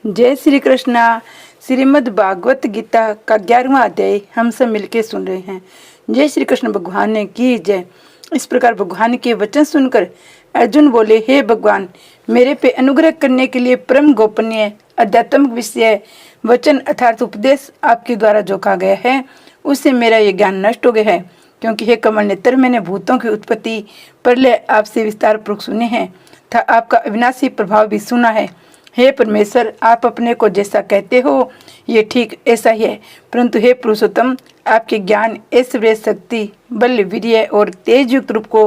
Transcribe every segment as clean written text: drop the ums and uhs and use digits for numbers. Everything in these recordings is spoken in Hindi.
जय श्री कृष्णा। श्रीमद् भागवत गीता का 11वां अध्याय हम सब मिलके सुन रहे हैं। जय श्री कृष्ण भगवान ने की जय। इस प्रकार भगवान के वचन सुनकर अर्जुन बोले, हे भगवान, मेरे पे अनुग्रह करने के लिए परम गोपनीय आध्यात्मिक विषय वचन अर्थात उपदेश आपके द्वारा जो कहा गया है उससे मेरा ये ज्ञान नष्ट हो गया है। क्योंकि हे कमल नेत्र, मैंने भूतों की उत्पत्ति प्रलय आपसे विस्तार पूर्वक सुने हैं तथा आपका अविनाशी प्रभाव भी सुना है। हे परमेश्वर, आप अपने को जैसा कहते हो ये ठीक ऐसा ही है, परंतु हे पुरुषोत्तम, आपके ज्ञान, ऐश्वर्य, शक्ति, बल, वीर्य और तेज युक्त रूप को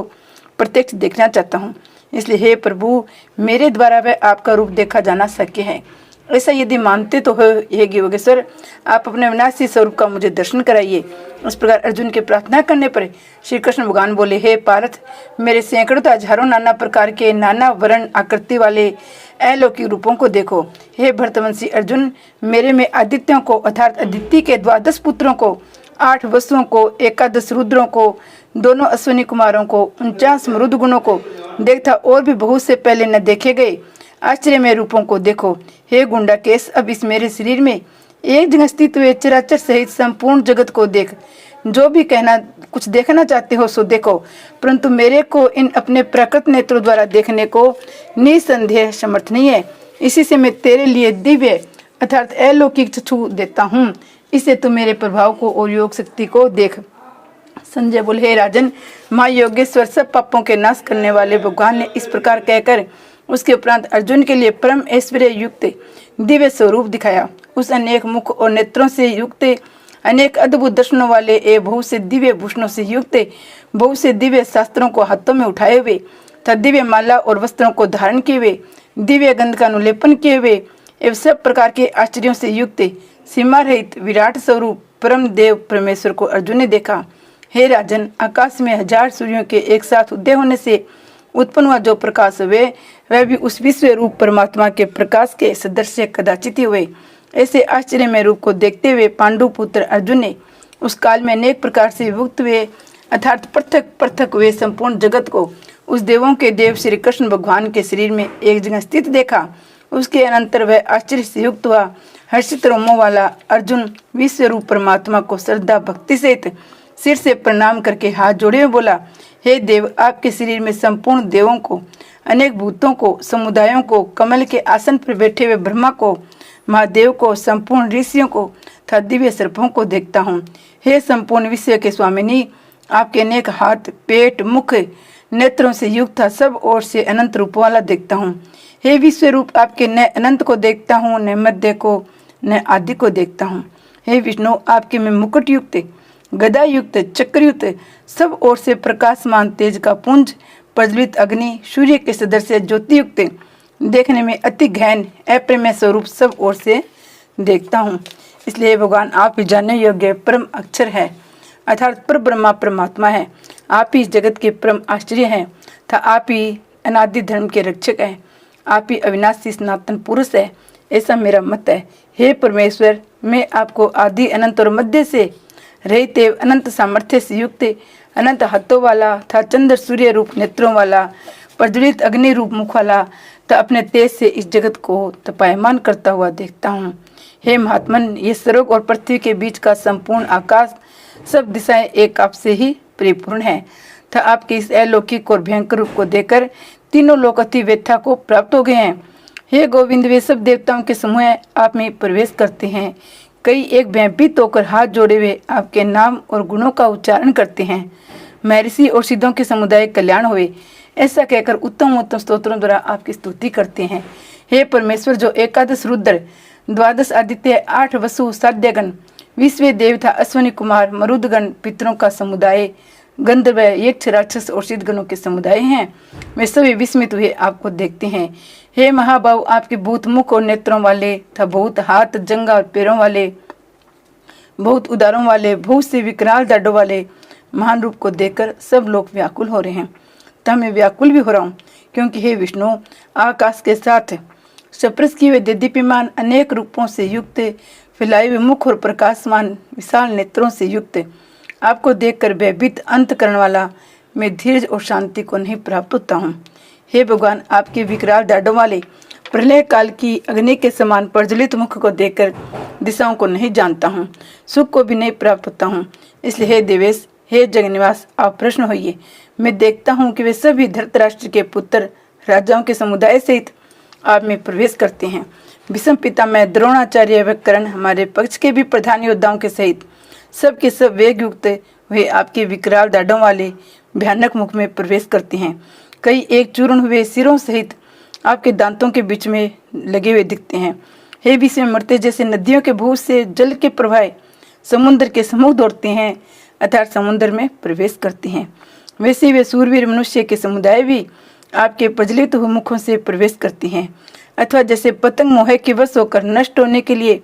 प्रत्यक्ष देखना चाहता हूँ। इसलिए हे प्रभु, मेरे द्वारा वह आपका रूप देखा जाना शक्य है। ऐसा यदि मानते तो हे योगेश्वर, आप अपने विनाशी स्वरूप का मुझे दर्शन कराइए। इस प्रकार अर्जुन के प्रार्थना करने पर श्री कृष्ण भगवान बोले, हे पार्थ, मेरे सैकड़ों हजारों नाना प्रकार के नाना वर्ण आकृति वाले अलौकिक रूपों को देखो। हे भरतवंशी अर्जुन, मेरे में आदित्यों को अर्थात अदिति के 12 पुत्रों को, 8 वसुओं को, 11 रुद्रों को, दोनों अश्विनी कुमारों को, 49 मरुद गुणों को देखता और भी बहुत से पहले न देखे गए आश्चर्यमय रूपों को देखो। हे गुंडा केस, अब इस मेरे शरीर में एक जगह स्थित हुए चराचर सहित संपूर्ण जगत को देख। जो भी कहना कुछ देखना चाहते हो सो देखो, परंतु मेरे को इन अपने प्रकृत नेत्रों द्वारा देखने को निसंदेह समर्थ नहीं है। इसी से मैं तेरे लिए दिव्य अर्थात अलौकिक चक्षु देता हूँ। इससे तू मेरे प्रभाव को और योग शक्ति को देख। संजय बोले, हे राजन, माँ योगेश्वर, सब पापों के नाश करने वाले भगवान ने इस प्रकार कहकर उसके उपरांत अर्जुन के लिए परम ऐश्वर्य युक्त दिव्य स्वरूप दिखाया। उस अनेक मुख और नेत्रों से युक्त, अनेक अद्भुत दर्शनों वाले एवं बहुत से दिव्य भूषणों से युक्त, बहुत से दिव्य शास्त्रों को हाथों में उठाए हुए तथा दिव्य माला और वस्त्रों को धारण किए हुए, दिव्य गंध का अनुलेपन किए हुए एवं सब प्रकार के आश्चर्यों से युक्त सीमा रहित विराट स्वरूप परम देव परमेश्वर को अर्जुन ने देखा। हे राजन, आकाश में 1000 सूर्यों के एक साथ उदय होने से उत्पन्न हुआ जो प्रकाश हुए वह भी उस विश्व रूप परमात्मा के प्रकाश के सदृश कदाचित ही हुए। ऐसे आश्चर्य में रूप को देखते हुए पांडु पुत्र अर्जुन ने उस काल में अनेक प्रकार से विभक्त हुए अर्थात पृथक पृथक हुए संपूर्ण जगत को उस देवों के देव श्री कृष्ण भगवान के शरीर में एक जगह स्थित देखा। उसके अनंतर वह आश्चर्य से युक्त हुआ हर्षित रोमों वाला अर्जुन विश्व रूप परमात्मा को श्रद्धा भक्ति सहित सिर से प्रणाम करके हाथ जोड़े हुए बोला, हे देव, आपके शरीर में संपूर्ण देवों को, अनेक भूतों को, समुदायों को, कमल के आसन पर बैठे हुए ब्रह्मा को, महादेव को, संपूर्ण ऋषियों को तथा दिव्य सर्पों को देखता हूँ। हे संपूर्ण विश्व के स्वामिनी, आपके अनेक हाथ, पेट, मुख, नेत्रों से युक्त था सब ओर से अनंत रूप वाला देखता हूँ। हे विश्व रूप, आपके न अनंत को देखता हूँ, न मध्य को, न आदि को देखता हूँ। हे विष्णु, आपके में मुकुट युक्त, गदा युक्त, चक्रयुक्त, सब ओर से प्रकाशमान तेज का पुंज, प्रज्वलित अग्नि, सूर्य के सदृश ज्योति युक्त, देखने में अति गहन अप्रमेय स्वरूप सब ओर से देखता हूँ। इसलिए भगवान, आप ही जानने योग्य परम अक्षर है अर्थात पर ब्रह्मा परमात्मा है। आप ही इस जगत के परम आश्चर्य हैं तथा आप ही अनादि धर्म के रक्षक हैं। आप ही अविनाशी सनातन पुरुष है, ऐसा मेरा मत है। हे परमेश्वर, मैं आपको आदि अनंत और मध्य से रहित अनंत सामर्थ्य से युक्त, अनंत हाथों वाला था, चंद्र सूर्य रूप नेत्रों वाला, प्रज्वलित अग्नि रूप मुख वाला तो अपने तेज से इस जगत को तपायमान करता हुआ देखता हूँ। हे महात्मन, ये स्वर्ग और पृथ्वी के बीच का संपूर्ण आकाश, सब दिशाएं एक आपसे ही परिपूर्ण है तो आपके इस अलौकिक और भयंकर रूप को देखकर तीनों लोग अति व्यथा को प्राप्त हो गए हैं। हे गोविंद, वे सब देवताओं के समूह आप में प्रवेश करते हैं। कई एक भयभीत होकर हाथ जोड़े हुए आपके नाम और गुणों का उच्चारण करते हैं। महर्षि और सिद्धों के समुदाय कल्याण हुए, ऐसा कहकर उत्तम उत्तम स्तोत्रों द्वारा आपकी स्तुति करते हैं। हे परमेश्वर, जो 11 रुद्र, 12 आदित्य, 8 वसु, साध्यगण, विश्व देवता, अश्विनी कुमार, मरुदगण, पितरों का समुदाय, गंधर्व, यक्ष, राक्षस और सिद्धगणों के समुदाय हैं, वे सभी विस्मित हुए आपको देखते हैं। हे महाभाव, आपके बहुत मुख और नेत्रों वाले तथा बहुत हाथ, जंगा और पैरों वाले, बहुत उदारों वाले, बहुत से विकराल दाढ़ों वाले महान रूप को देखकर सब लोग व्याकुल हो रहे हैं तथा मैं व्याकुल भी हो रहा हूँ। क्योंकि हे विष्णु, आकाश के साथ स्पर्श किए हुए दीप्यमान अनेक रूपों से युक्त, फैलाए हुए मुख और प्रकाशमान विशाल नेत्रों से युक्त आपको देखकर भयभीत अंत करने वाला मैं धीरज और शांति को नहीं प्राप्त होता हूँ। हे भगवान, आपके विकराल दाढ़ों वाले प्रलय काल की अग्नि के समान प्रज्वलित मुख को देखकर दिशाओं को नहीं जानता हूँ, सुख को भी नहीं प्राप्त होता हूँ। इसलिए हे देवेश, हे जगन्निवास, आप प्रश्न होइए। मैं देखता हूँ कि वे सभी धृतराष्ट्र के पुत्र राजाओं के समुदाय सहित आप में प्रवेश करते हैं। भीष्म पितामह, द्रोणाचार्य व कर्ण, हमारे पक्ष के भी प्रधान योद्धाओं के सहित सब के सब वेग युक्त वे आपके विकराल दाढ़ों वाले भयानक मुख में प्रवेश करते हैं। कई एक चूर्ण हुए सिरों सहित आपके दांतों के बीच में लगे हुए दिखते हैं। हे विष में मरते जैसे नदियों के भूत से जल के प्रवाह समुद्र के सम्मुख दौड़ते हैं, अर्थात समुद्र में प्रवेश करते हैं, वैसे वे सूरवीर मनुष्य के समुदाय भी आपके प्रज्वलित हुए मुखों से प्रवेश करते हैं। अथवा जैसे पतंग मोह के वश होकर नष्ट होने के लिए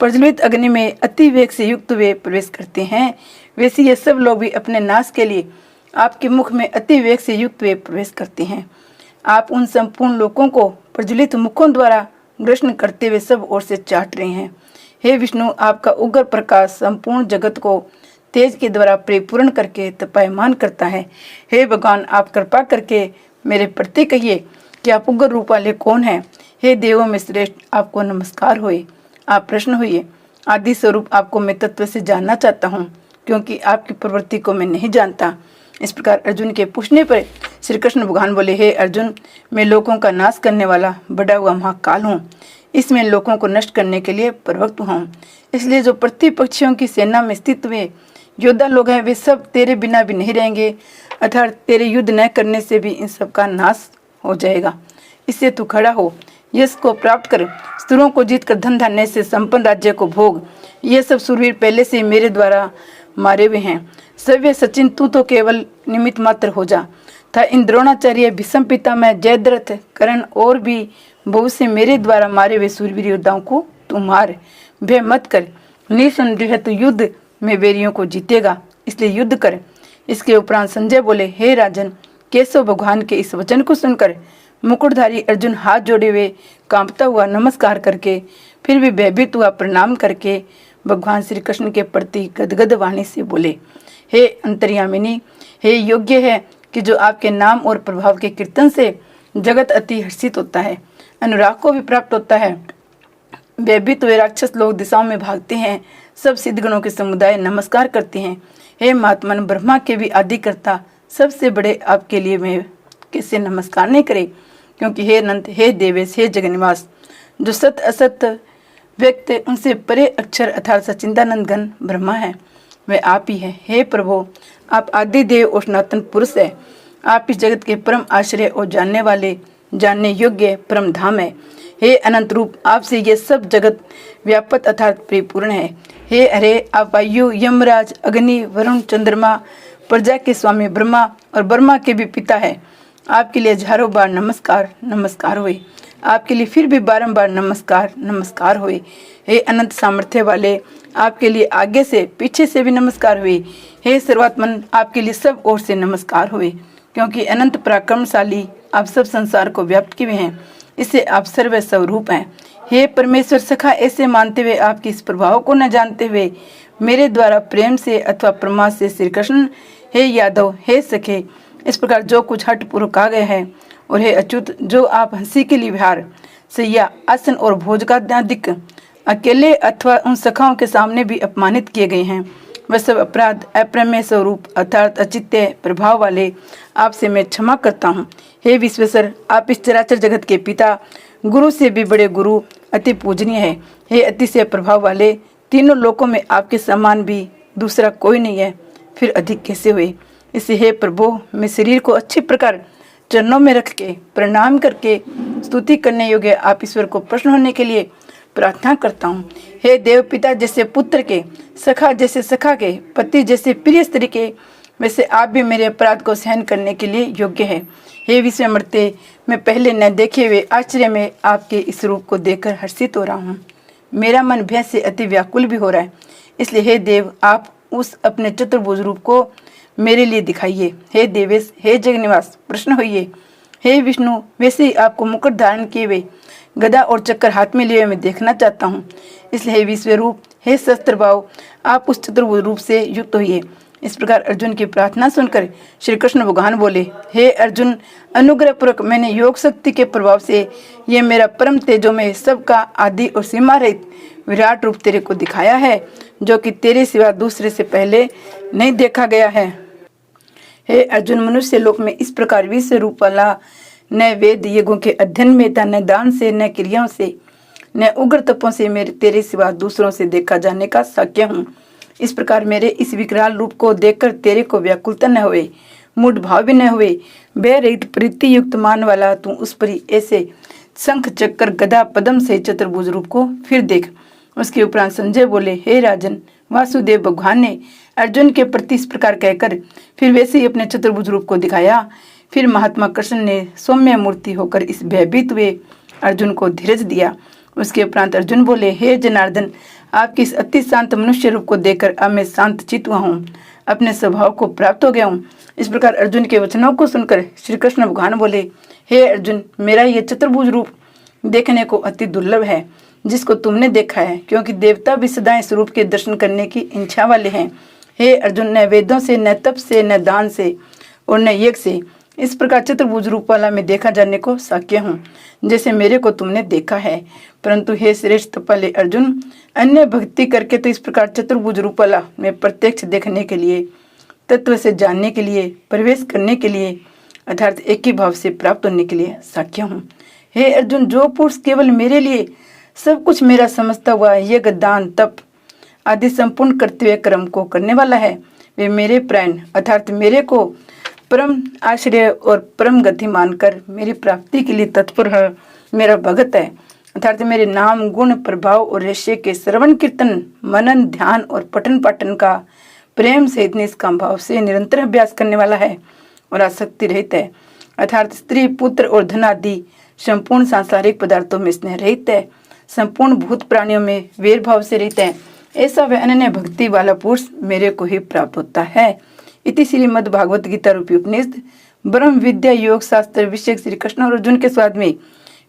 प्रज्वलित अग्नि में अति वेग से युक्त वे प्रवेश करते हैं, वैसे ये सब लोग भी अपने नाश के लिए आपके मुख में अति वेग से युक्त वे प्रवेश करते हैं। आप उन संपूर्ण लोगों को प्रज्वलित मुखों द्वारा ग्रसन करते हुए सब ओर से चाट रहे हैं। हे विष्णु, आपका उग्र प्रकाश संपूर्ण जगत को तेज के द्वारा परिपूर्ण करके तपायमान करता है। हे भगवान, आप कृपा करके मेरे प्रति कहिए कि आप उग्र रूप वाले कौन हैं। हे देवों में श्रेष्ठ, आपको नमस्कार होए। आप प्रश्न होइए। आदि स्वरूप आपको मैं तत्व से जानना चाहता हूँ, क्योंकि आपकी प्रवृत्ति को मैं नहीं जानता। इस प्रकार अर्जुन के पूछने पर श्री कृष्ण भगवान बोले, हे अर्जुन, मैं लोगों का नाश करने वाला बड़ा हुआ महाकाल हूँ। इसमें लोगों को नष्ट करने के लिए प्रवक्त हूँ। इसलिए जो प्रतिपक्षियों की सेना में स्थित हुए योद्धा लोग हैं, वे सब तेरे बिना भी नहीं रहेंगे, अर्थात तेरे युद्ध न करने से भी इन सब का नाश हो जाएगा। इससे तू खड़ा हो, यश को प्राप्त कर, शत्रुओं को जीत कर धन धान्य से संपन्न राज्य को भोग। ये सब सूरवीर पहले से मेरे द्वारा मारे हुए हैं। सव्य सचिन, तू तो केवल निमित्त मात्र हो जा। था इन द्रोणाचार्य, भीष्म पितामह, जयद्रथ, कर्ण और भी बहुत से मेरे द्वारा मारे हुए सूरवीर योद्धाओं को तू मार। भय मत कर, निसंदेह तू युद्ध में वैरियों को जीतेगा, इसलिए युद्ध कर। इसके उपरांत संजय बोले, हे राजन, केशव भगवान के इस वचन को सुनकर मुकुटधारी अर्जुन हाथ जोड़े हुए कांपता हुआ नमस्कार करके फिर भी भयभीत हुआ प्रणाम करके भगवान श्री कृष्ण के प्रति गदगद वाणी से बोले, हे अंतर्यामिनी, हे योग्य है कि जो आपके नाम और प्रभाव के कीर्तन से जगत अति हर्षित होता है, अनुराग को भी प्राप्त होता है। भयभीत हुए राक्षस लोग दिशाओं में भागते हैं, सब सिद्धगणों के समुदाय नमस्कार करते हैं। हे महात्मन, ब्रह्मा के भी आदि करता सबसे बड़े आपके लिए मैं किससे नमस्कार नहीं करे, क्योंकि हे अनंत, हे देवेश, हे जगन्निवास, जो सत असत व्यक्त उनसे परे अक्षर अर्थात सच्चिदानंद घन ब्रह्मा है, वे आप ही हैं। हे प्रभु, आप आदि देव और सनातन पुरुष है। आप इस जगत के परम आश्रय और जानने वाले, जानने योग्य परम धाम है। हे अनंत रूप, आपसे ये सब जगत व्यापक अर्थात परिपूर्ण है। हे हरे, आप वायु, यमराज, अग्नि, वरुण, चंद्रमा, प्रजा के स्वामी ब्रह्मा और ब्रह्मा के भी पिता है। आपके लिए हजारों बार नमस्कार नमस्कार हुए, आपके लिए फिर भी बारंबार नमस्कार नमस्कार हुए। हे अनंत सामर्थ्य वाले, आपके लिए आगे से पीछे से भी नमस्कार हुए। हे सर्वात्मन, आपके लिए सब ओर से नमस्कार हुए, क्योंकि अनंत पराक्रमशाली आप सब संसार को व्याप्त किए हैं, इससे आप सर्व स्वरूप हैं। हे परमेश्वर सखा, ऐसे मानते हुए आपके इस प्रभाव को न जानते हुए मेरे द्वारा प्रेम से अथवा प्रमाद से श्री कृष्ण, हे यादव, हे सखे, इस प्रकार जो कुछ हट पूर्व कहा गया है, और हे अच्युत, जो आप हंसी के लिए विहार, सैया, आसन और भोज का अधिक अकेले अथवा उन सखाओं के सामने भी अपमानित किए गए हैं, वह सब अपराध अप्रमेय स्वरूप अर्थात अचित्य प्रभाव वाले आपसे मैं क्षमा करता हूँ। हे विश्वेश्वर, आप इस चराचर जगत के पिता, गुरु से भी बड़े गुरु, अति पूजनीय है। हे अतिशय प्रभाव वाले, तीनों लोकों में आपके समान भी दूसरा कोई नहीं है, फिर अधिक कैसे हुए। इससे हे प्रभु, मैं शरीर को अच्छी प्रकार चरणों में रख के प्रणाम करके स्तुति करने योग्य आप ईश्वर को प्रसन्न होने के लिए प्रार्थना करता हूँ। हे देव पिता जैसे पुत्र के, सखा जैसे सखा के, पति जैसे प्रिय स्त्री के, वैसे आप भी मेरे अपराध को सहन करने के लिए योग्य है। हे विश्वमर्ते, मैं पहले न देखे हुए आश्चर्य में आपके इस रूप को देखकर हर्षित हो रहा हूँ। मेरा मन भय से अति व्याकुल भी हो रहा है, इसलिए हे देव, आप उस अपने चतुर्भुज रूप को मेरे लिए दिखाइए। हे देवेश, हे जगन्निवास, प्रसन्न होइए। हे विष्णु, वैसे ही आपको मुकुट धारण किए हुए गदा और चक्कर हाथ में लिए मैं देखना चाहता हूँ। इसलिए हे विश्व रूप, हे शस्त्र भाव, आप उस चतुर्भुज रूप से युक्त होइए। इस प्रकार अर्जुन की प्रार्थना सुनकर श्री कृष्ण भगवान बोले, हे अर्जुन, अनुग्रह पूर्वक मैंने योग शक्ति के प्रभाव से ये मेरा परम तेजो में सबका आदि और सीमा रहित विराट रूप तेरे को दिखाया है, जो कि तेरे सिवा दूसरे से पहले नहीं देखा गया है। हे अर्जुन, मनुष्य लोक में इस प्रकार विश्व रूप वाला न वेद यज्ञों के अध्ययन में था, न दान से, न क्रियाओं से, न उग्र तपों से मेरे तेरे सिवा दूसरों से देखा जाने का साक्ष्य हूँ। इस प्रकार मेरे इस विकराल रूप को देखकर तेरे को व्याकुलता न हुए, मूढ़ भाव भी न हुए, भय रहित प्रीति युक्त मान वाला तू उस पर ऐसे शंख चक्कर गदा पद्म से चतुर्भुज रूप को फिर देख। उसके उपरांत संजय बोले, हे राजन, वासुदेव भगवान ने अर्जुन के प्रति इस प्रकार कहकर फिर वैसे ही अपने चतुर्भुज रूप को दिखाया। फिर महात्मा कृष्ण ने सौम्य मूर्ति होकर इस भयभीत हुए अर्जुन को धीरज दिया। उसके उपरांत अर्जुन बोले, हे जनार्दन, आपकी इस अति शांत मनुष्य रूप को देखकर अब मैं शांत चित्त हुआ हूँ, अपने स्वभाव को प्राप्त हो गया हूँ। इस प्रकार अर्जुन के वचनों को सुनकर श्री कृष्ण भगवान बोले, हे अर्जुन, मेरा ये चतुर्भुज रूप देखने को अति दुर्लभ है, जिसको तुमने देखा है, क्योंकि देवता भी सदा इस रूप के दर्शन करने की इच्छा वाले हैं। हे अर्जुन, न वेदों से, न तप से, न दान से और न यज्ञ से इस प्रकार चतुर्भुज रूप वाला मैं देखा जाने को साक्ष्य हूँ, जैसे मेरे को तुमने देखा है। परंतु हे श्रेष्ठ तपले अर्जुन, अन्य भक्ति करके तो इस प्रकार चतुर्भुज रूप वाला मैं प्रत्यक्ष देखने के लिए, तत्व से जानने के लिए, प्रवेश करने के लिए, अर्थात एक ही भाव से प्राप्त होने के लिए साक्ष्य हूँ। हे अर्जुन, जो पुरुष केवल मेरे लिए सब कुछ मेरा समझता हुआ यज्ञ, दान, तप आदि संपूर्ण कर्तव्य कर्म को करने वाला है, वे मेरे प्राण अर्थात मेरे को परम आश्रय और परम गति मानकर मेरी प्राप्ति के लिए तत्पर है, मेरा भगत है, अर्थात मेरे नाम, गुण, प्रभाव और रहस्य के श्रवण, कीर्तन, मनन, ध्यान और पठन पाठन का प्रेम सहित निष्काम भाव से निरंतर अभ्यास करने वाला है और आसक्ति रहित है, अर्थात स्त्री, पुत्र और धन आदि संपूर्ण सांसारिक पदार्थों में स्नेह रहित है, संपूर्ण भूत प्राणियों में वेर भाव से रहित है। ऐसा वह अनन्य भक्ति वाला पुरुष मेरे को ही प्राप्त होता है। इति श्रीमद् भागवत गीता रूपी उपनिषद ब्रह्म विद्या योग शास्त्र विषय श्री कृष्ण और अर्जुन के स्वाद में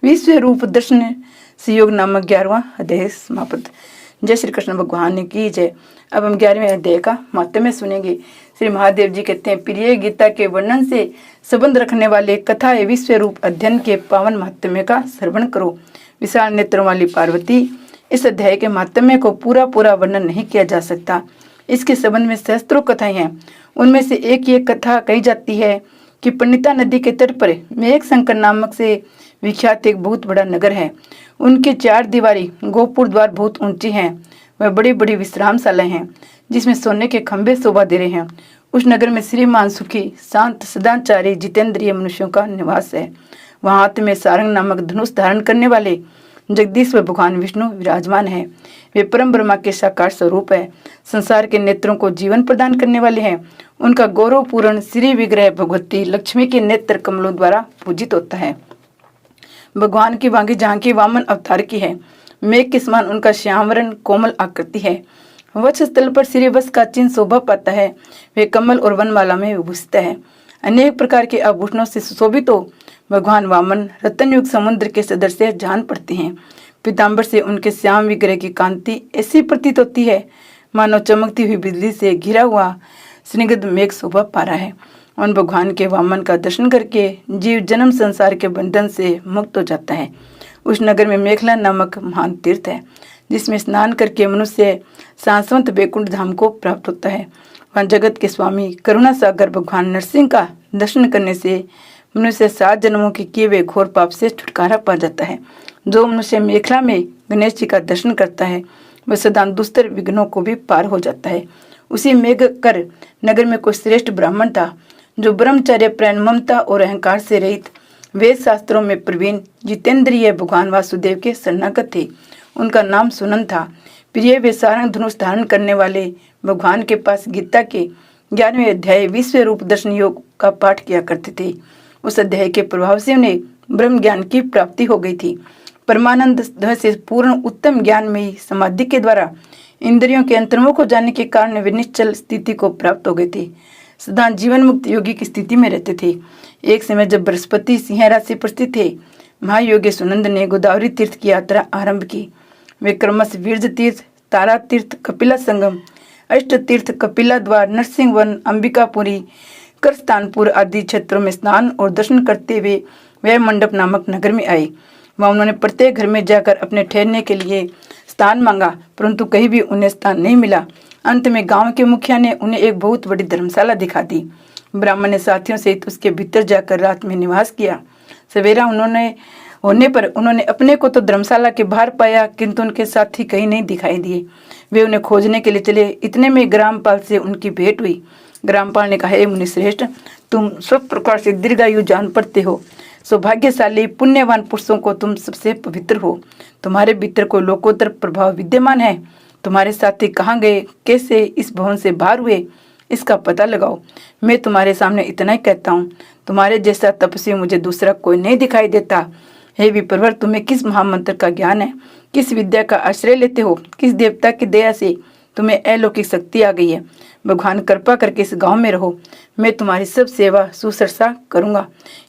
विश्व रूप दर्शन से योग नामक 11वां अध्याय समाप्त। जय श्री कृष्ण भगवान की जय। अब हम 11वें अध्याय का महत्व सुनेंगे। श्री महादेव जी कहते हैं, प्रिय गीता के वर्णन से संबंध रखने वाले कथा एवं विश्व रूप अध्ययन के पावन महात्म्य का श्रवण करो। विशाल नेत्रों वाली पार्वती, इस अध्याय के महात्म्य को पूरा वर्णन नहीं किया जा सकता। इसके संबंध में सहस्त्रों कथाएं हैं। उनमें से एक कथा कही जाती है कि पंडिता नदी के तट पर मेघ शंकर नामक से विख्यात एक बहुत बड़ा नगर है। उनके 4 दीवारी गोपुर द्वार बहुत ऊंची हैं। वह बड़ी बड़ी विश्रामशालाएं हैं जिसमें सोने के खंभे शोभा दे रहे हैं। उस नगर में श्रीमान सुखी, शांत, सदाचारी, जितेंद्रिय मनुष्यों का निवास है। वहाँ हाथ में सारंग नामक धनुष धारण करने वाले जगदीश्वर भगवान विष्णु विराजमान है। वे परम ब्रह्मा के साकार स्वरूप है। संसार के नेत्रों को जीवन प्रदान करने वाले हैं। उनका गौरवपूर्ण श्री विग्रह भगवती लक्ष्मी के नेत्र कमलों द्वारा पूजित होता है। भगवान की वांगी झांकी वामन अवतार की है। मेघ के समान उनका श्यामवरण कोमल आकृति है। वक्ष स्थल पर श्री वत्स का चिन्ह शोभा पाता है। वे कमल और वनमाला में विभूषित है। अनेक प्रकार के आभूषणों से सुशोभित हो भगवान वामन रतन युग समुद्र के सदृश जान पड़ते हैं। पीताम्बर से उनके श्याम विग्रह की कांति ऐसी प्रतीत होती है मानो चमकती हुई बिजली से घिरा हुआ स्निग्ध मेघ शोभा पा रहा है। उन भगवान के वामन का दर्शन करके जीव जन्म संसार के बंधन से मुक्त हो जाता है। उस नगर में मेखला नामक महान तीर्थ है जिसमें स्नान करके मनुष्य शाश्वत वैकुंठ धाम को प्राप्त होता है। वहाँ जगत के स्वामी करुणा सागर भगवान नरसिंह का दर्शन करने से मनुष्य 7 जन्मों के किए हुए घोर पाप से छुटकारा पा जाता है। जो मनुष्य मेखला में गणेश जी का दर्शन करता है वह सदा दुस्तर विघ्नों को भी पार हो जाता है। उसी मेघकर नगर में कोई श्रेष्ठ ब्राह्मण था जो ब्रह्मचर्य, प्रेम, ममता और अहंकार से रहित वेद शास्त्रों में प्रवीण जितेंद्रिय भगवान वासुदेव के शरणागत थे। उनका नाम सुनन था। प्रिय वे सारंग धनुष धारण करने वाले भगवान के पास गीता के 11वें अध्याय विश्व रूप दर्शन योग का पाठ किया करते थे। उस अध्याय के प्रभाव से उन्हें ब्रह्म ज्ञान की प्राप्ति हो गई थी। परमानंद से पूर्ण उत्तम ज्ञान में समाधि के द्वारा इंद्रियों के अंतर्मुख हो जाने के कारण वे निश्चल स्थिति को प्राप्त हो गए थे। सदा जीवन मुक्त योगी की स्थिति में रहते थे। एक समय जब बृहस्पति सिंह राशि पर स्थित थे, महायोगी सुनंद ने गोदावरी तीर्थ की यात्रा आरंभ की। वे क्रमश वीरज तीर्थ, तारा तीर्थ, कपिला संगम अष्ट तीर्थ, कपिला द्वार, नरसिंह वन, अंबिकापुरी, करस्तानपुर आदि क्षेत्रों में स्नान और दर्शन करते हुए वह मंडप नामक नगर में आए। वहाँ उन्होंने प्रत्येक घर में जाकर अपने ठहरने के लिए स्थान मांगा, परंतु कहीं भी उन्हें स्थान नहीं मिला। अंत में गांव के मुखिया ने उन्हें एक बहुत बड़ी धर्मशाला दिखा दी। ब्राह्मण ने साथियों सहित उसके भीतर जाकर रात में निवास किया। सवेरा होने पर उन्होंने अपने को तो धर्मशाला के बाहर पाया, किंतु उनके साथी कहीं नहीं दिखाई दिए। वे उन्हें खोजने के लिए चले। इतने में ग्रामपाल से उनकी भेंट हुई। ग्रामपाल ने कहा, हे मुनिश्रेष्ठ, तुम सब प्रकार से दीर्घायु जान पड़ते हो। सौभाग्यशाली पुण्यवान पुरुषों को तुम सबसे पवित्र हो। तुम्हारे भीतर कोई लोकोत्तर प्रभाव विद्यमान है। तुम्हारे साथी कहाँ गए, कैसे इस भवन से बाहर हुए, इसका पता लगाओ। मैं तुम्हारे सामने इतना ही कहता हूँ, तुम्हारे जैसा तपस्वी मुझे दूसरा कोई नहीं दिखाई देता। हे विप्रवर, तुम्हें किस महामंत्र का ज्ञान है, किस विद्या का आश्रय लेते हो, किस देवता की दया से तुम्हें अलौकिक शक्ति आ गई है। भगवान कृपा करके इस गांव में रहो, मैं तुम्हारी सब सेवा सुसरसा करूंगा।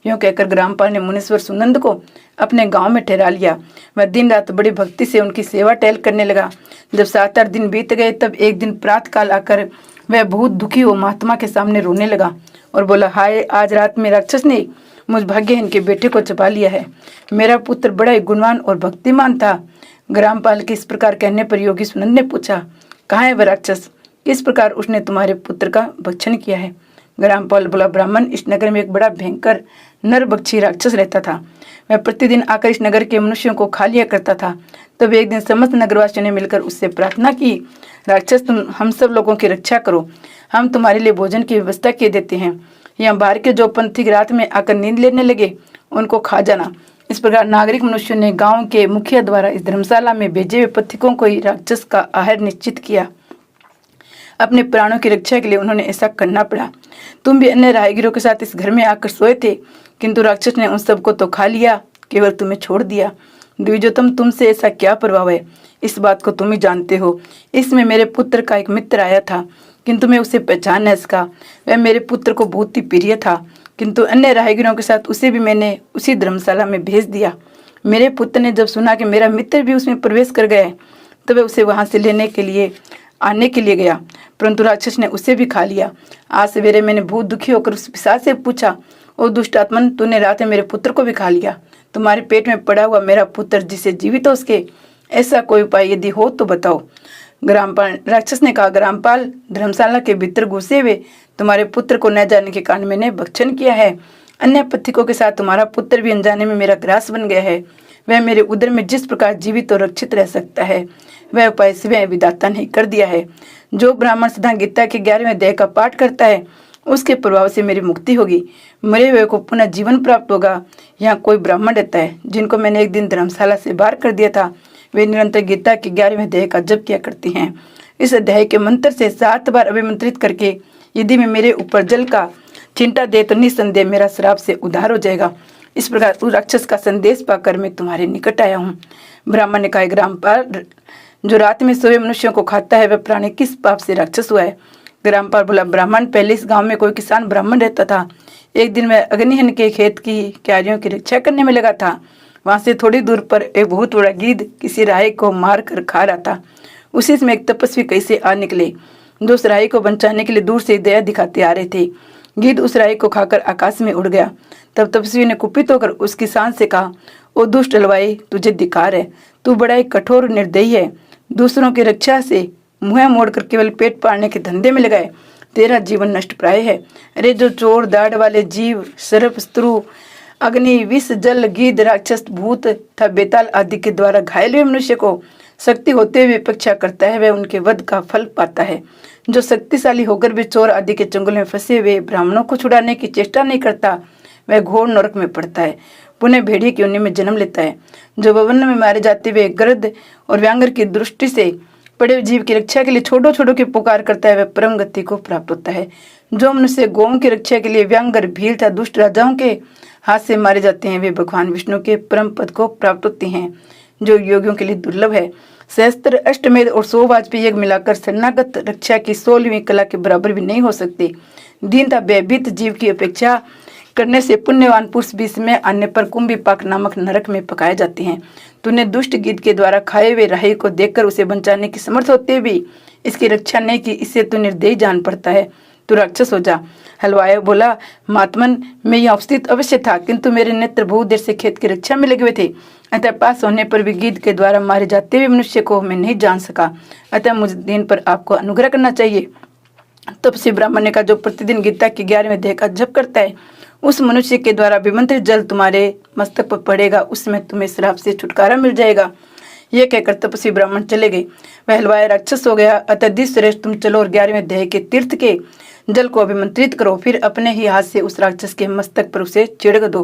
यूँ कहकर ग्रामपाल ने मुनीश्वर सुनंद को अपने गांव में ठहरा लिया। वह दिन रात बड़ी भक्ति से उनकी सेवा टहल करने लगा। जब 7-8 दिन बीत गए, तब एक दिन प्रातः काल आकर वह बहुत दुखी हो महात्मा के सामने रोने लगा और बोला, हाय, आज रात में राक्षस ने मुझ भाग्यहीन के बेटे को छुपा लिया है। मेरा पुत्र बड़ा ही गुणवान और भक्तिमान था। ग्रामपाल के इस प्रकार कहने पर योगी सुनंद ने पूछा, कहाँ है वह राक्षस, किस प्रकार उसने तुम्हारे पुत्र का भक्षण किया है। ग्रामपाल बोला, ब्राह्मण, इस नगर में एक बड़ा भयंकर नरभक्षी राक्षस रहता था। वह प्रतिदिन आकर इस नगर के मनुष्यों को खा लिया करता था। तब एक दिन समस्त नगरवासियों ने मिलकर उससे प्रार्थना की, राक्षस, तुम हम सब लोगों की रक्षा करो, हम तुम्हारे लिए भोजन की व्यवस्था किए देते हैं। यहाँ बाहर के जो पंथी रात में आकर नींद लेने लगे, उनको खा जाना। इस प्रकार नागरिक मनुष्यों ने गांव के मुखिया द्वारा इस धर्मशाला में भेजे हुए पथिकों को ही राक्षस का आहार निश्चित किया। अपने प्राणों की रक्षा के लिए उन्होंने ऐसा करना पड़ा। तुम भी अन्य राहगीरों के साथ इस घर में आकर सोए थे, किंतु राक्षस ने उन सबको तो खा लिया, केवल तुम्हें छोड़ दिया। द्विजोतम, तुमसे ऐसा क्या प्रभाव है, इस बात को तुम ही जानते हो। इसमें मेरे पुत्र का एक मित्र आया था, किंतु मैं उसे पहचान न सका। वह मेरे पुत्र को बहुत ही प्रिय था, किंतु अन्य राहगीरों के साथ उसे भी मैंने उसी धर्मशाला में भेज दिया। मेरे पुत्र ने जब सुना कि मेरा मित्र भी उसमें प्रवेश कर गया है, तो वह उसे वहां से आने के लिए गया, परंतु राक्षस ने उसे भी खा लिया। आज सवेरे मैंने बहुत दुखी होकर उस पिशाच से पूछा, ओ दुष्टात्मन, तूने रात में मेरे पुत्र को भी खा लिया। तुम्हारे पेट में पड़ा हुआ मेरा पुत्र जिसे जीवित हो उसके ऐसा कोई उपाय यदि हो तो बताओ। राक्षस ने कहा, ग्रामपाल, धर्मशाला के भीतर घुसे हुए तुम्हारे पुत्र को न जाने के कारण मैंने भक्षण किया है। अन्य पथिकों के साथ तुम्हारा पुत्र भी अनजाने में मेरा ग्रास बन गया है। वह मेरे उदर में जिस प्रकार जीवित और रक्षित रह सकता है, वह उपाय स्वयं विधाता ने कर दिया है। जो ब्राह्मण सदा गीता के 11वें अध्याय का पाठ करता है, उसके प्रभाव से मेरी मुक्ति होगी, मरे हुए को पुनः जीवन प्राप्त होगा। यहाँ कोई ब्राह्मण रहता है जिनको मैंने एक दिन धर्मशाला से बाहर कर दिया था। वे निरंतर गीता के 11वें अध्याय का जप किया करती हैं। इस अध्याय के मंत्र से 7 बार अभिमंत्रित करके यदि मैं मेरे ऊपर जल का छिंटा दे तो निसंदेह मेरा श्राप से उद्धार हो जाएगा। इस प्रकार उस राक्षस का संदेश पाकर मैं तुम्हारे निकट आया हूँ। ब्राह्मण ने कहा, ग्रामपाल, जो रात में सोए मनुष्यों को खाता है वह प्राणी किस पाप से राक्षस हुआ है। ग्रामपाल बोला, ब्राह्मण, पहले इस गांव में कोई किसान ब्राह्मण रहता था। एक दिन वह अग्निहन के खेत की क्यारियों की रक्षा करने में लगा था। वहां से थोड़ी दूर पर एक बहुत बड़ा गिद्ध किसी राही को मार कर खा रहा था। उसी समय एक तपस्वी कैसे आ निकले, जो उस राही को बचाने के लिए दूर से दया दिखाते आ रहे थे। गिद्ध उस राही को खाकर आकाश में उड़ गया। तब तपस्वी ने कुपित होकर उस किसान से कहा, ओ दुष्ट हलवाई, तुझे धिक्कार है, तू बड़ा ही कठोर निर्दयी है। दूसरों की रक्षा से मुँह मोड़कर केवल पेट पालने के धंधे में लगाए, तेरा जीवन नष्ट प्राय है। अरे जो चोर, दाढ़ वाले जीव, सर्प, स्त्रु, अग्नि, विष, जल, गिद्ध, राक्षस, भूत तथा बेताल आदि के द्वारा घायल हुए मनुष्य को शक्ति होते हुए अपेक्षा करता है, वह उनके वध का फल पाता है। जो शक्तिशाली होकर भी चोर आदि के चंगुल में फंसे हुए ब्राह्मणों को छुड़ाने की चेष्टा नहीं करता, वह घोर नरक में पड़ता है, पुनः भेड़िए की योनि में जन्म लेता है। जो भवन में मारे जाते हुए गृध और व्यांगर की दृष्टि से पड़े जीव की रक्षा के लिए छोटो छोटो की पुकार करता है, वह परम गति को प्राप्त होता है। जो मनुष्य गौओं की रक्षा के लिए व्यांगर, भील तथा दुष्ट राजाओं के हाथ से मारे जाते हैं, वे भगवान विष्णु के परम पद को प्राप्त होते हैं, जो योगियों के लिए दुर्लभ है। सहस्त्र, अष्टमेध और 100 वाजपेयी यज्ञ मिलाकर शरणागत रक्षा की 16वीं कला के बराबर भी नहीं हो सकते। दीन तथा भयभीत जीव की अपेक्षा करने से पुण्यवान पुरुष भी समय आने पर कुंभीपाक नामक नरक में पकाए जाते हैं। तूने दुष्ट गिद्ध के द्वारा खाए हुए राही को देखकर उसे बचाने की समर्थ होते भी इसकी रक्षा नहीं की, इससे तो निर्दयी जान पड़ता है, तू राक्षस हो जा। हलवाई बोला, महात्मन मैं यहाँ उपस्थित अवश्य था, किंतु मेरे नेत्र बहुत देर से खेत की रक्षा में लगे हुए थे, अतः पास होने पर भी गिद्ध के द्वारा मारे जाते हुए मनुष्य को मैं नहीं जान सका, अतः मुझ दिन पर आपको अनुग्रह करना चाहिए। तब से ब्राह्मण ने कहा, जो प्रतिदिन गीता के 11वें अध्याय का जप करता है, उस मनुष्य के द्वारा विमंत्रित जल तुम्हारे मस्तक पर पड़ेगा, उसमें तुम्हें श्राप से छुटकारा मिल जाएगा। यह कहकर तपस्वी ब्राह्मण चले गए। वह हलवाई राक्षस हो गया। अतः श्रेष्ठ तुम चलो और 11वें अध्याय के तीर्थ के जल को अभिमंत्रित करो, फिर अपने ही हाथ से उस राक्षस के मस्तक पर उसे छिड़क दो।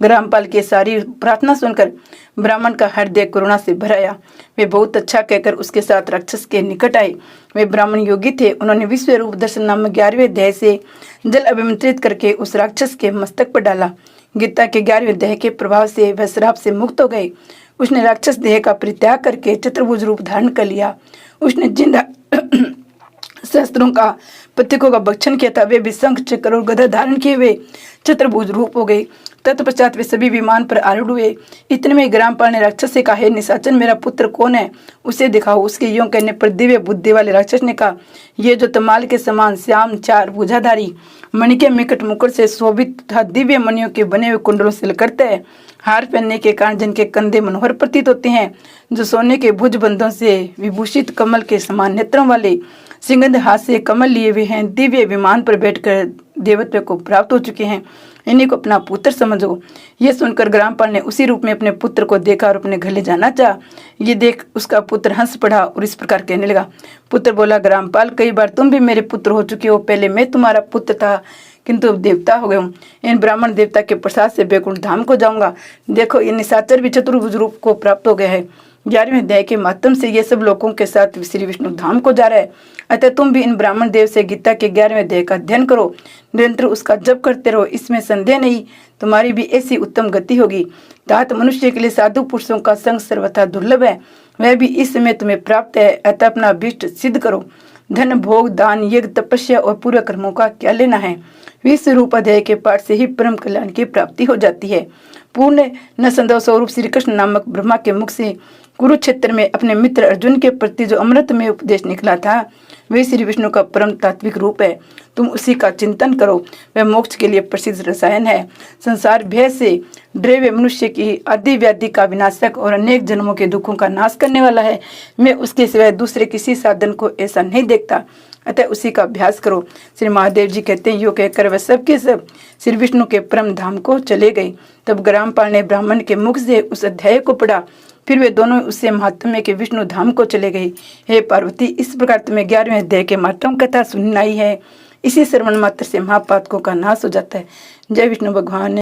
ग्रामपाल की सारी प्रार्थना सुनकर ब्राह्मण का हृदय करुणा से भर आया। वे बहुत अच्छा कहकर उसके साथ राक्षस के निकट आए। वे ब्राह्मण योगी थे। उन्होंने विश्व रूप दर्शन नामक 11वें अध्याय से जल अभिमंत्रित करके उस राक्षस के मस्तक पर डाला। गीता के 11वें अध्याय के प्रभाव से वह श्राप से मुक्त हो गए। उसने राक्षस देह का परित्याग करके चतुर्भुज रूप धारण कर लिया। उसने जिन शस्त्रों का प्रतीकों का भक्षण किया था, वे भी शंख चक्र और गदा धारण किए हुए चतुर्भुज रूप हो गए। तत्पश्चात वे सभी विमान पर आरूढ़ हुए। इतने में ग्रामपाल ने राक्षस से कहा, हे निशाचर, मेरा पुत्र कौन है, उसे दिखाओ। उसके यों कहने पर दिव्य बुद्धि वाले राक्षस ने कहा, ये जो तमाल के समान श्याम चार भुजाधारी मणि के निकट मुकुट से शोभित तथा दिव्य मणियों के बने हुए कुंडलों से करते हैं, हार पहनने के कारण जिनके कंधे मनोहर प्रतीत होते हैं, जो सोने के भुजबंधों से विभूषित कमल के समान नेत्रों वाले, सिंगंध हाथ से कमल लिए हुए हैं, दिव्य विमान पर बैठकर देवत्व को प्राप्त हो चुके हैं, इन्हीं को अपना पुत्र समझो। ये सुनकर ग्रामपाल ने उसी रूप में अपने पुत्र को देखा और अपने घर ले जाना चाहा। ये देख उसका पुत्र हंस पड़ा और इस प्रकार कहने लगा। पुत्र बोला, ग्रामपाल, कई बार तुम भी मेरे पुत्र हो चुके हो। पहले मैं तुम्हारा पुत्र था, किंतु अब देवता हो गए हूँ। इन ब्राह्मण देवता के प्रसाद से बैकुंठ धाम को जाऊंगा। देखो, ये निशाचर भी चतुर्भुज रूप को प्राप्त हो गया है। 11वें अध्याय के माध्यम से ये सब लोगों के साथ श्री विष्णु धाम को जा रहा है। अतः तुम भी इन ब्राह्मण देव से गीता के 11वें अध्याय का अध्ययन करो, निरंतर उसका जप करते रहो। इसमें संदेह नहीं, तुम्हारी भी ऐसी उत्तम गति होगी। तात मनुष्य के लिए साधु पुरुषों का संग सर्वथा दुर्लभ है, वह भी इस समय तुम्हें प्राप्त है। अतः अपना अभीष्ट सिद्ध करो। धन, भोग, दान, यज्ञ, तपस्या और पूर्व कर्मों का क्या लेना है। विश्व रूप अध्याय के पाठ से ही परम कल्याण की प्राप्ति हो जाती है। पूर्ण न संदेह स्वरूप श्री कृष्ण नामक ब्रह्मा के मुख से कुरुक्षेत्र में अपने मित्र अर्जुन के प्रति जो अमृत में उपदेश निकला था, वे श्री विष्णु का परम तात्विक रूप है। तुम उसी का चिंतन करो, वह मोक्ष के लिए प्रसिद्ध रसायन है। संसार भय से डरे हुए मनुष्य की आदि व्याधि का विनाशक और अनेक जन्मों के दुखों का नाश करने वाला है। मैं उसके सिवाय दूसरे किसी साधन को ऐसा नहीं देखता, अतः उसी का अभ्यास करो। श्री महादेव जी कहते हैं, यो कहकर वह सब के सब श्री विष्णु के परम धाम को चले गए। तब ग्रामपाल ने ब्राह्मण के मुख से उस अध्याय को पढ़ा। फिर वे दोनों उससे महात्म्य के विष्णु धाम को चले गए। हे पार्वती, इस प्रकार तुम्हें 11वें अध्याय के माध्यम कथा सुनाई है। इसी श्रवण मात्र से महापातकों का नाश हो जाता है। जय विष्णु भगवान।